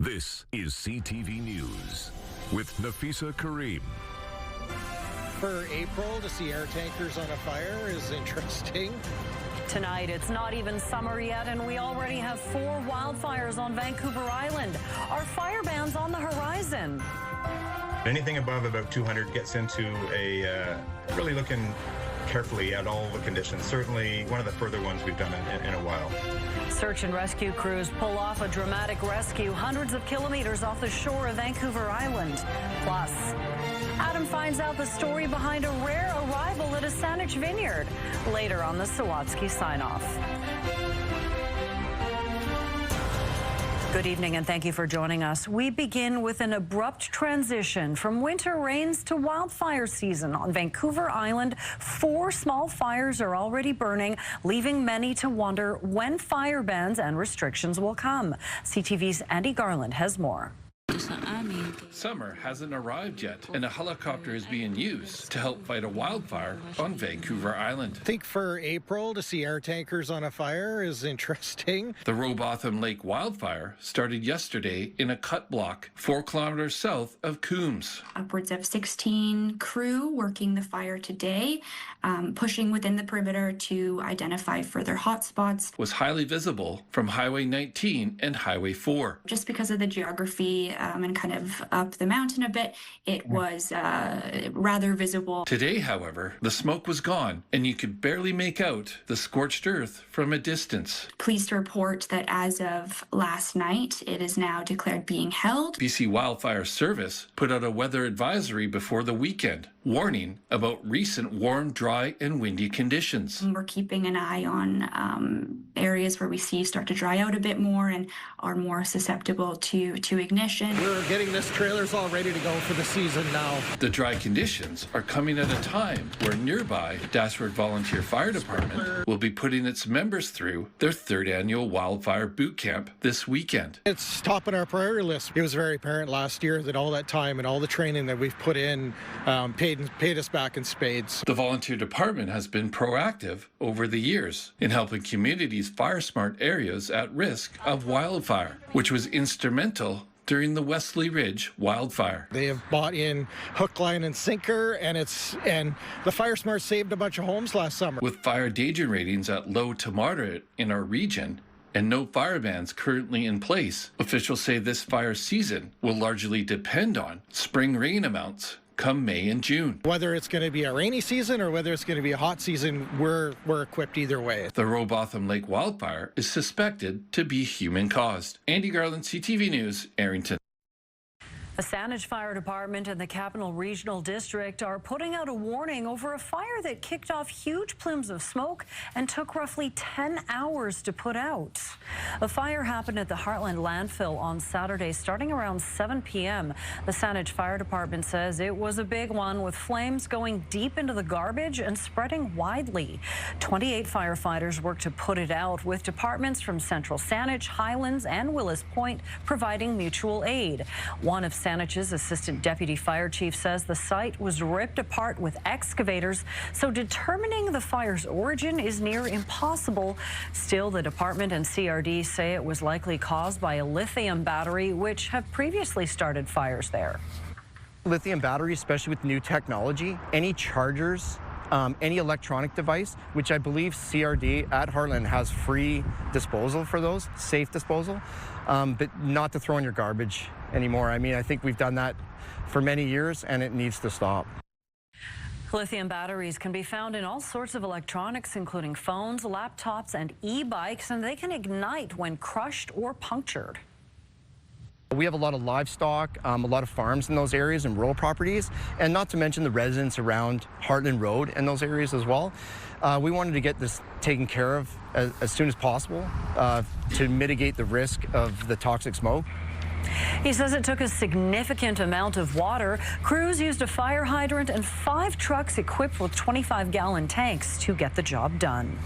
This is CTV News with Nafisa Kareem. For April, to see air tankers on a fire is interesting. Tonight, it's not even summer yet, and we already have 4 wildfires on Vancouver Island. Are fire bans on the horizon? Anything above about 200 gets into a really looking carefully at all the conditions. Certainly one of the further ones we've done in a while. Search and rescue crews pull off a dramatic rescue hundreds of kilometers off the shore of Vancouver Island. Plus, Adam finds out the story behind a rare arrival at a Saanich vineyard. Later on the Sawatsky sign-off. Good evening and thank you for joining us. We begin with an abrupt transition from winter rains to wildfire season. On Vancouver Island, 4 small fires are already burning, leaving many to wonder when fire bans and restrictions will come. CTV's Andy Garland has more. Summer hasn't arrived yet, and a helicopter is being used to help fight a wildfire on Vancouver Island. I think for April, to see air tankers on a fire is interesting. The Robotham Lake wildfire started yesterday in a cut block 4 kilometers south of Coombs. Upwards of 16 crew working the fire today, pushing within the perimeter to identify further hotspots. Was highly visible from Highway 19 and Highway 4. Just because of the geography and kind of up the mountain a bit, it was rather visible. Today, however, the smoke was gone and you could barely make out the scorched earth from a distance. Pleased to report that as of last night, it is now declared being held. BC Wildfire Service put out a weather advisory before the weekend, warning about recent warm, dry and windy conditions. We're keeping an eye on areas where we see start to dry out a bit more and are more susceptible to ignition. We're getting this trailers all ready to go for the season now. The dry conditions are coming at a time where nearby Dashwood Volunteer Fire Department will be putting its members through their 3rd annual wildfire boot camp this weekend. It's top on our priority list. It was very apparent last year that all that time and all the training that we've put in paid us back in spades. The volunteer department has been proactive over the years in helping communities fire smart areas at risk of wildfire, which was instrumental during the Wesley Ridge wildfire. They have bought in hook, line, and sinker, and the Fire Smart saved a bunch of homes last summer. With fire danger ratings at low to moderate in our region and no fire bans currently in place, officials say this fire season will largely depend on spring rain amounts come May and June. Whether it's going to be a rainy season or whether it's going to be a hot season, we're equipped either way. The Robotham Lake wildfire is suspected to be human-caused. Andy Garland, CTV News, Arrington. The Saanich Fire Department and the Capital Regional District are putting out a warning over a fire that kicked off huge plumes of smoke and took roughly 10 hours to put out. The fire happened at the Hartland Landfill on Saturday, starting around 7 p.m. The Saanich Fire Department says it was a big one, with flames going deep into the garbage and spreading widely. 28 firefighters worked to put it out, with departments from Central Saanich, Highlands, and Willis Point providing mutual aid. One of Saanich's assistant deputy fire chief says the site was ripped apart with excavators, so determining the fire's origin is near impossible. Still, the department and CRD say it was likely caused by a lithium battery, which have previously started fires there. Lithium batteries, especially with new technology, any chargers, any electronic device, which I believe CRD at Hartland has free disposal for those, safe disposal, but not to throw in your garbage anymore. I mean, I think we've done that for many years and it needs to stop. Lithium batteries can be found in all sorts of electronics, including phones, laptops, and e-bikes, and they can ignite when crushed or punctured. We have a lot of livestock, a lot of farms in those areas and rural properties, and not to mention the residents around Hartland Road and those areas as well. We wanted to get this taken care of as soon as possible to mitigate the risk of the toxic smoke. He says it took a significant amount of water. Crews used a fire hydrant and 5 trucks equipped with 25-gallon tanks to get the job done.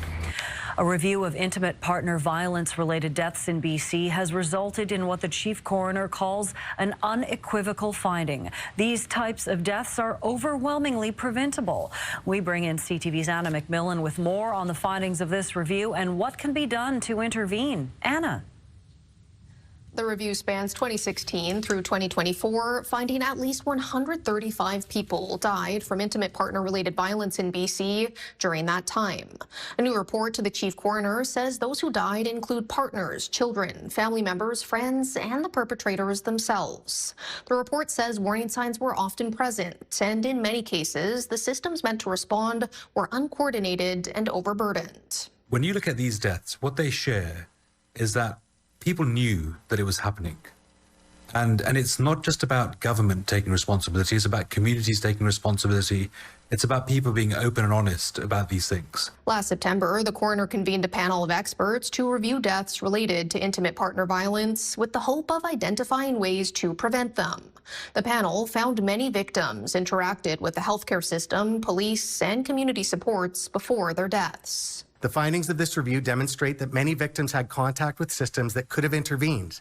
A review of intimate partner violence-related deaths in BC has resulted in what the chief coroner calls an unequivocal finding. These types of deaths are overwhelmingly preventable. We bring in CTV's Anna McMillan with more on the findings of this review and what can be done to intervene. Anna. The review spans 2016 through 2024, finding at least 135 people died from intimate partner-related violence in BC during that time. A new report to the chief coroner says those who died include partners, children, family members, friends, and the perpetrators themselves. The report says warning signs were often present, and in many cases, the systems meant to respond were uncoordinated and overburdened. When you look at these deaths, what they share is that people knew that it was happening. And it's not just about government taking responsibility, it's about communities taking responsibility. It's about people being open and honest about these things. Last September, the coroner convened a panel of experts to review deaths related to intimate partner violence with the hope of identifying ways to prevent them. The panel found many victims interacted with the healthcare system, police, and community supports before their deaths. The findings of this review demonstrate that many victims had contact with systems that could have intervened,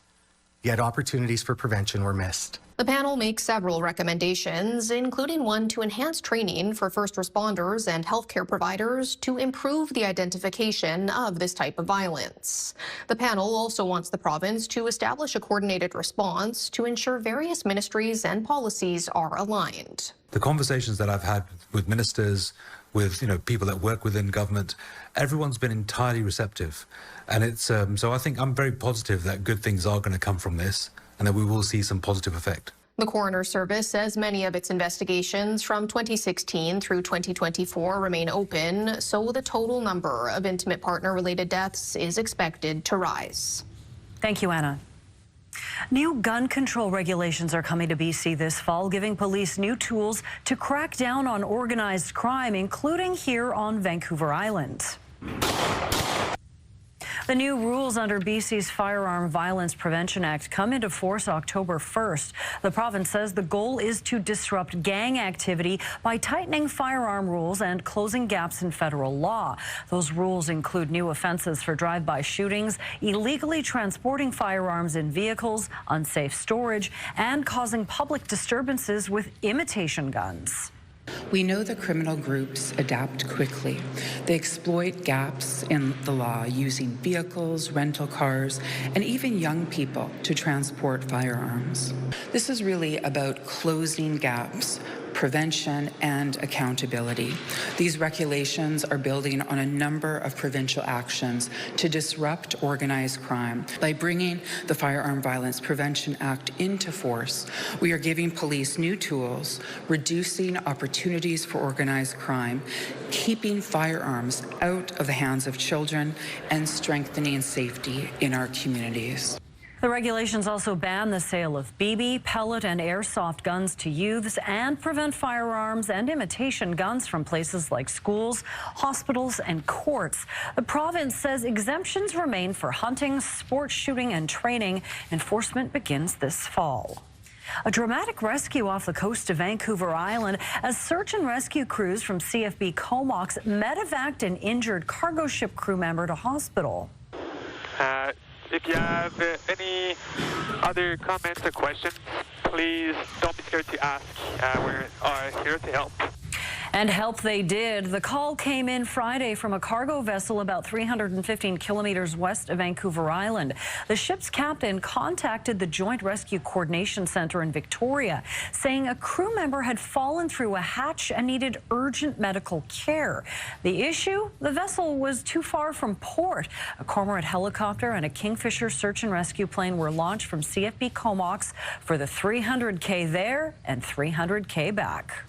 yet opportunities for prevention were missed. The panel makes several recommendations, including one to enhance training for first responders and healthcare providers to improve the identification of this type of violence. The panel also wants the province to establish a coordinated response to ensure various ministries and policies are aligned. The conversations that I've had with ministers, with people that work within government, everyone's been entirely receptive. And it's so I think I'm very positive that good things are going to come from this and that we will see some positive effect. The Coroner's Service says many of its investigations from 2016 through 2024 remain open, so the total number of intimate partner-related deaths is expected to rise. Thank you, Anna. New gun control regulations are coming to BC this fall, giving police new tools to crack down on organized crime, including here on Vancouver Island. The new rules under BC's Firearm Violence Prevention Act come into force October 1st. The province says the goal is to disrupt gang activity by tightening firearm rules and closing gaps in federal law. Those rules include new offenses for drive-by shootings, illegally transporting firearms in vehicles, unsafe storage, and causing public disturbances with imitation guns. We know that criminal groups adapt quickly. They exploit gaps in the law using vehicles, rental cars, and even young people to transport firearms. This is really about closing gaps, prevention, and accountability. These regulations are building on a number of provincial actions to disrupt organized crime. By bringing the Firearm Violence Prevention Act into force, we are giving police new tools, reducing opportunities for organized crime, keeping firearms out of the hands of children, and strengthening safety in our communities. The regulations also ban the sale of BB, pellet, and airsoft guns to youths and prevent firearms and imitation guns from places like schools, hospitals, and courts. The province says exemptions remain for hunting, sports shooting, and training. Enforcement begins this fall. A dramatic rescue off the coast of Vancouver Island as search and rescue crews from CFB Comox medevaced an injured cargo ship crew member to hospital. If you have any other comments or questions, please don't be scared to ask. We're here to help. And help they did. The call came in Friday from a cargo vessel about 315 kilometers west of Vancouver Island. The ship's captain contacted the Joint Rescue Coordination Center in Victoria, saying a crew member had fallen through a hatch and needed urgent medical care. The issue? The vessel was too far from port. A Cormorant helicopter and a Kingfisher search and rescue plane were launched from CFB Comox for the 300K there and 300K back.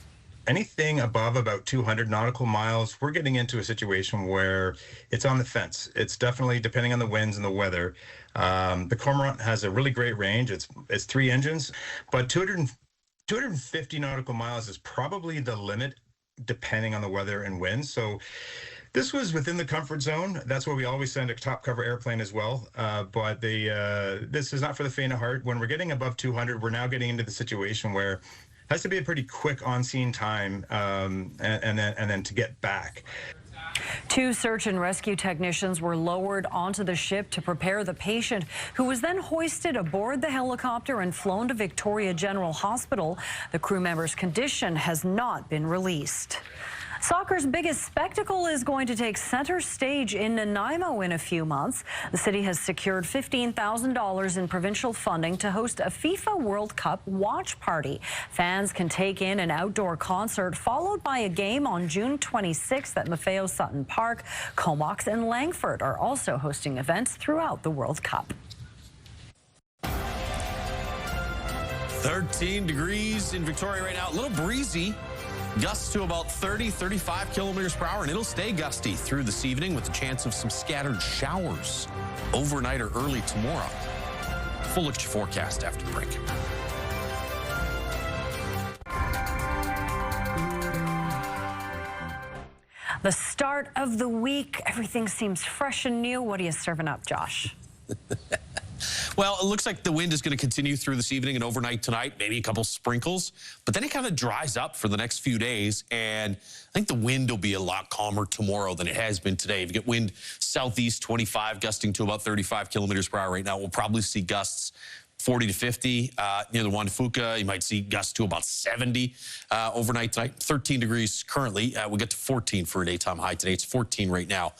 Anything above about 200 nautical miles, we're getting into a situation where it's on the fence. It's definitely depending on the winds and the weather. The Cormorant has a really great range. It's 3 engines, but 250 nautical miles is probably the limit depending on the weather and winds. So this was within the comfort zone. That's why we always send a top cover airplane as well. But this is not for the faint of heart. When we're getting above 200, we're now getting into the situation where has to be a pretty quick on-scene time and then to get back. 2 search and rescue technicians were lowered onto the ship to prepare the patient, who was then hoisted aboard the helicopter and flown to Victoria General Hospital. The crew member's condition has not been released. Soccer's biggest spectacle is going to take center stage in Nanaimo in a few months. The city has secured $15,000 in provincial funding to host a FIFA World Cup watch party. Fans can take in an outdoor concert followed by a game on June 26th at Maffeo Sutton Park. Comox and Langford are also hosting events throughout the World Cup. 13 degrees in Victoria right now. A little breezy. Gusts to about 30, 35 kilometers per hour, and it'll stay gusty through this evening with a chance of some scattered showers overnight or early tomorrow. Full look at your forecast after the break. The start of the week, everything seems fresh and new. What are you serving up, Josh? Well, it looks like the wind is going to continue through this evening and overnight tonight, maybe a couple sprinkles, but then it kind of dries up for the next few days, and I think the wind will be a lot calmer tomorrow than it has been today. If you get wind southeast 25, gusting to about 35 kilometers per hour right now, we'll probably see gusts 40 to 50 near the Juan de Fuca. You might see gusts to about 70 overnight tonight. 13 degrees currently. We'll get to 14 for a daytime high today. It's 14 right now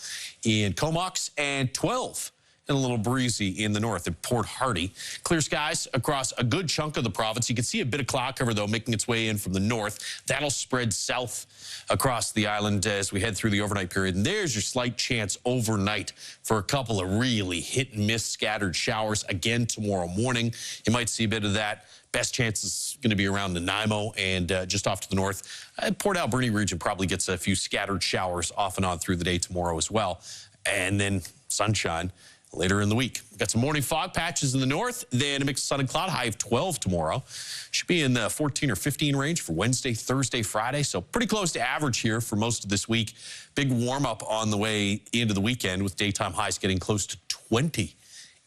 in Comox and 12 and a little breezy in the north at Port Hardy. Clear skies across a good chunk of the province. You can see a bit of cloud cover, though, making its way in from the north. That'll spread south across the island as we head through the overnight period. And there's your slight chance overnight for a couple of really hit-and-miss scattered showers again tomorrow morning. You might see a bit of that. Best chance is going to be around Nanaimo and just off to the north. Port Alberni region probably gets a few scattered showers off and on through the day tomorrow as well. And then sunshine later in the week. We've got some morning fog patches in the north, then a mix of sun and cloud, high of 12 tomorrow. Should be in the 14 or 15 range for Wednesday, Thursday, Friday. So pretty close to average here for most of this week. Big warm up on the way into the weekend with daytime highs getting close to 20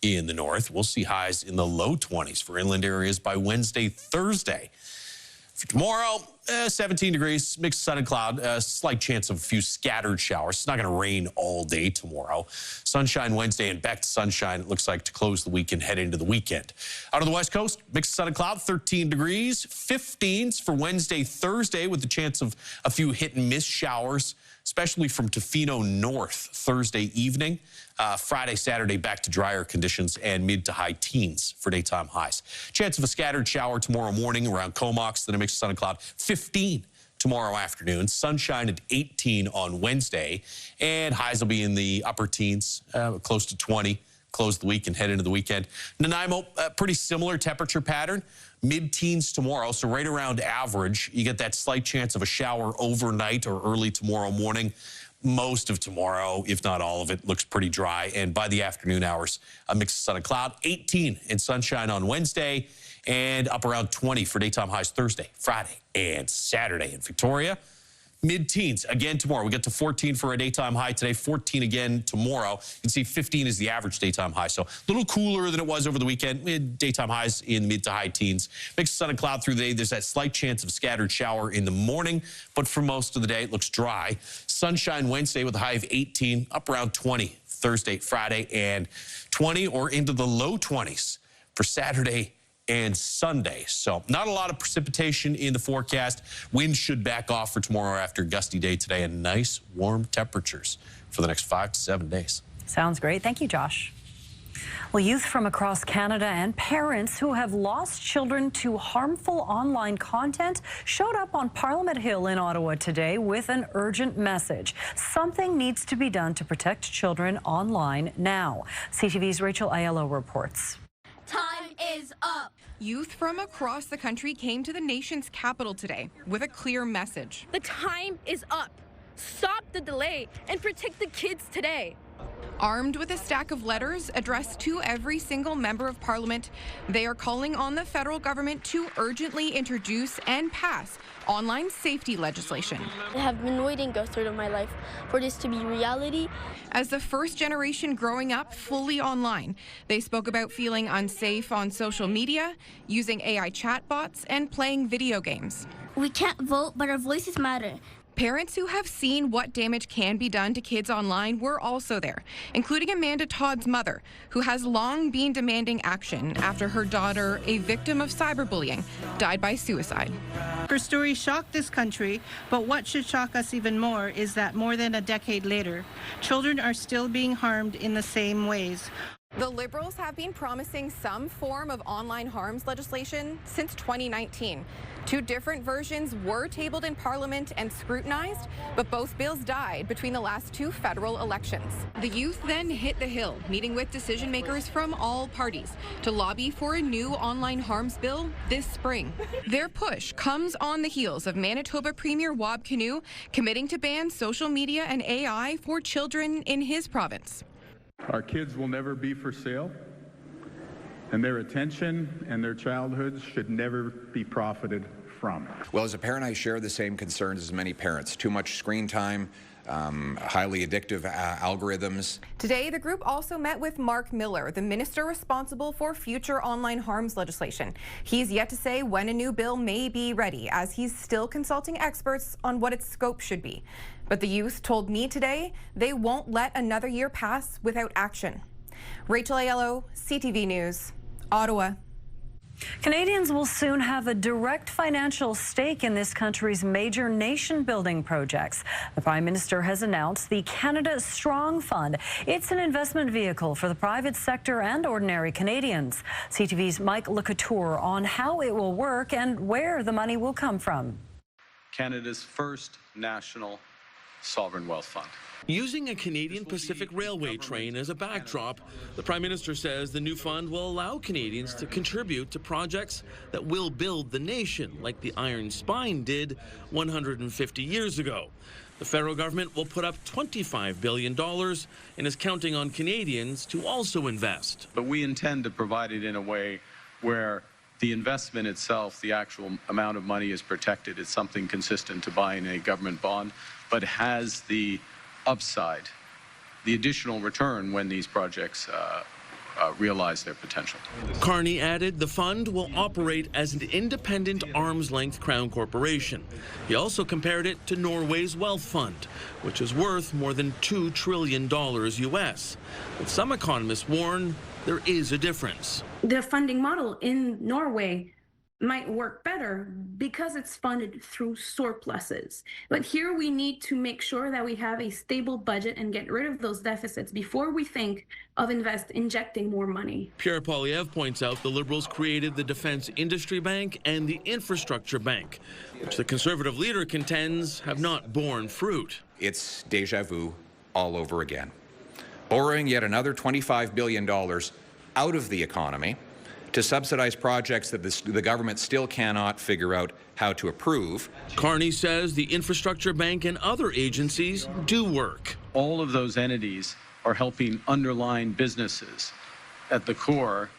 in the north. We'll see highs in the low 20s for inland areas by Wednesday, Thursday. For tomorrow, 17 degrees, mixed sun and cloud, slight chance of a few scattered showers. It's not going to rain all day tomorrow. Sunshine Wednesday and back to sunshine, it looks like, to close the week and head into the weekend. Out on the west coast, mixed sun and cloud, 13 degrees, 15s for Wednesday, Thursday, with the chance of a few hit and miss showers, especially from Tofino north Thursday evening. Friday, Saturday, back to drier conditions and mid to high teens for daytime highs. Chance of a scattered shower tomorrow morning around Comox, then a mix of sun and cloud. 15 tomorrow afternoon. Sunshine at 18 on Wednesday. And highs will be in the upper teens, close to 20. Close the week and head into the weekend. Nanaimo, pretty similar temperature pattern. Mid-teens tomorrow, so right around average. You get that slight chance of a shower overnight or early tomorrow morning. Most of tomorrow, if not all of it, looks pretty dry. And by the afternoon hours, a mix of sun and cloud. 18 and sunshine on Wednesday and up around 20 for daytime highs Thursday, Friday, and Saturday in Victoria. Mid-teens again tomorrow. We get to 14 for a daytime high today, 14 again tomorrow. You can see 15 is the average daytime high, so a little cooler than it was over the weekend. Daytime highs in mid to high teens. Mixed sun and cloud through the day. There's that slight chance of scattered shower in the morning, but for most of the day, it looks dry. Sunshine Wednesday with a high of 18, up around 20 Thursday, Friday, and 20 or into the low 20s for Saturday and Sunday. So not a lot of precipitation in the forecast. Wind should back off for tomorrow after a gusty day today, and nice warm temperatures for the next 5 to 7 days. Sounds great. Thank you, Josh. Well, youth from across Canada and parents who have lost children to harmful online content showed up on Parliament Hill in Ottawa today with an urgent message. Something needs to be done to protect children online now. CTV's Rachel Aiello reports. Time is up. Youth from across the country came to the nation's capital today with a clear message. The time is up. Stop the delay and protect the kids today. Armed with a stack of letters addressed to every single member of Parliament, they are calling on the federal government to urgently introduce and pass online safety legislation. I have been waiting a third of my life for this to be reality. As the first generation growing up fully online, they spoke about feeling unsafe on social media, using AI chatbots, and playing video games. We can't vote, but our voices matter. Parents who have seen what damage can be done to kids online were also there, including Amanda Todd's mother, who has long been demanding action after her daughter, a victim of cyberbullying, died by suicide. Her story shocked this country, but what should shock us even more is that more than a decade later, children are still being harmed in the same ways. The Liberals have been promising some form of online harms legislation since 2019. 2 different versions were tabled in Parliament and scrutinized, but both bills died between the last 2 federal elections. The youth then hit the Hill, meeting with decision makers from all parties to lobby for a new online harms bill this spring. Their push comes on the heels of Manitoba Premier Wab Kinew committing to ban social media and AI for children in his province. Our kids will never be for sale, and their attention and their childhoods should never be profited from. Well, as a parent, I share the same concerns as many parents. Too much screen time, highly addictive algorithms. Today, the group also met with Mark Miller, the minister responsible for future online harms legislation. He's yet to say when a new bill may be ready, as he's still consulting experts on what its scope should be. But the youth told me today they won't let another year pass without action. Rachel Aiello, CTV News, Ottawa. Canadians will soon have a direct financial stake in this country's major nation-building projects. The Prime Minister has announced the Canada Strong Fund. It's an investment vehicle for the private sector and ordinary Canadians. CTV's Mike LeCouture on how it will work and where the money will come from. Canada's first national sovereign wealth fund. Using a Canadian Pacific Railway train as a backdrop, the Prime Minister says the new fund will allow Canadians to contribute to projects that will build the nation, like the Iron Spine did 150 years ago. The federal government will put up $25 billion and is counting on Canadians to also invest. But we intend to provide it in a way where the investment itself, the actual amount of money, is protected. It's something consistent to buying a government bond, but has the upside, the additional return when these projects realize their potential. Carney added the fund will operate as an independent arm's-length Crown corporation. He also compared it to Norway's Wealth Fund, which is worth more than $2 trillion US. But some economists warn there is a difference. The funding model in Norway might work better because it's funded through surpluses. But here we need to make sure that we have a stable budget and get rid of those deficits before we think of injecting more money. Pierre Poilievre points out the Liberals created the Defence Industry Bank and the Infrastructure Bank, which the Conservative leader contends have not borne fruit. It's déjà vu all over again. Borrowing yet another $25 billion out of the economy to subsidize projects that the government still cannot figure out how to approve. Carney says the Infrastructure Bank and other agencies do work. All of those entities are helping underlying businesses at the core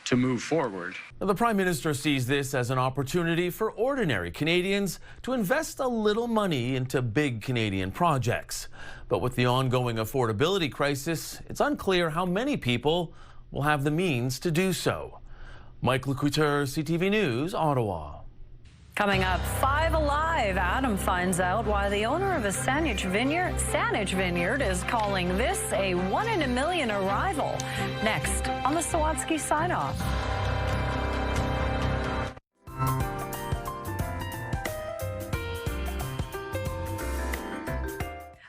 to move forward. The Prime Minister sees this as an opportunity for ordinary Canadians to invest a little money into big Canadian projects. But with the ongoing affordability crisis, it's unclear how many people will have the means to do so. Mike LeCouture, CTV News, Ottawa. Coming up, 5 Alive. Adam finds out why the owner of a Saanich Vineyard is calling this a 1 in a million arrival. Next on the Sawatsky Sign-Off.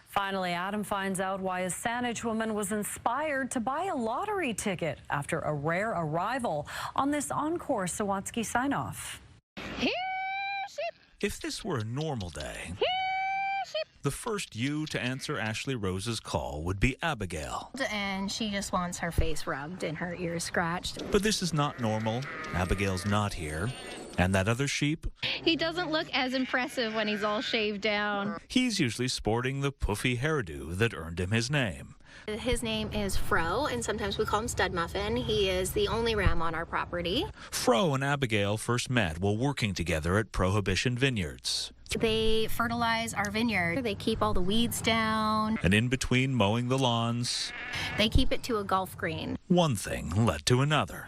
Finally, Adam finds out why a Saanich woman was inspired to buy a lottery ticket after a rare arrival on this Encore Sawatsky Sign-Off. If this were a normal day, the first you to answer Ashley Rose's call would be Abigail. And she just wants her face rubbed and her ears scratched. But this is not normal. Abigail's not here. And that other sheep? He doesn't look as impressive when he's all shaved down. He's usually sporting the puffy hairdo that earned him his name. His name is Fro, and sometimes we call him Stud Muffin. He is the only ram on our property. Fro and Abigail first met while working together at Prohibition Vineyards. They fertilize our vineyard. They keep all the weeds down. And in between mowing the lawns, they keep it to a golf green. One thing led to another.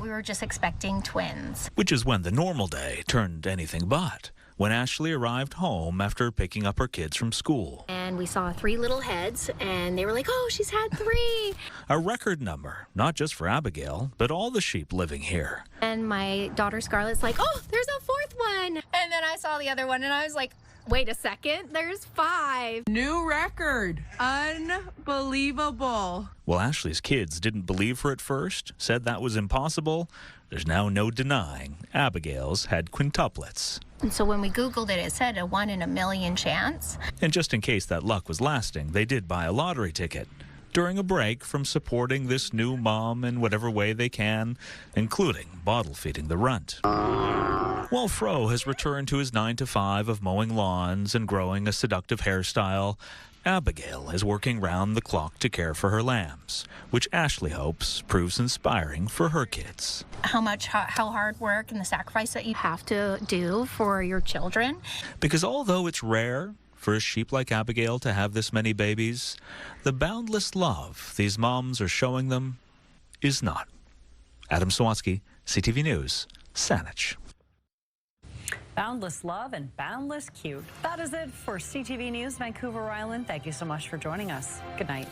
We were just expecting twins. Which is when the normal day turned anything but. when Ashley arrived home after picking up her kids from school. And we saw 3 little heads, and they were like, oh, she's had 3. A record number, not just for Abigail, but all the sheep living here. And my daughter Scarlett's like, oh, there's a 4th one. And then I saw the other one, and I was like, wait a second, there's 5. New record. Unbelievable. Well, Ashley's kids didn't believe her at first, said that was impossible. There's now no denying Abigail's had quintuplets. And so when we Googled it, it said a 1 in a million chance. And just in case that luck was lasting, they did buy a lottery ticket during a break from supporting this new mom in whatever way they can, including bottle feeding the runt. While Fro has returned to his 9-to-5 of mowing lawns and growing a seductive hairstyle, Abigail is working round the clock to care for her lambs, which Ashley hopes proves inspiring for her kids. How hard work and the sacrifice that you have to do for your children. Because although it's rare for a sheep like Abigail to have this many babies, the boundless love these moms are showing them is not. Adam Sawatsky, CTV News, Saanich. Boundless love and boundless cute. That is it for CTV News Vancouver Island. Thank you so much for joining us. Good night.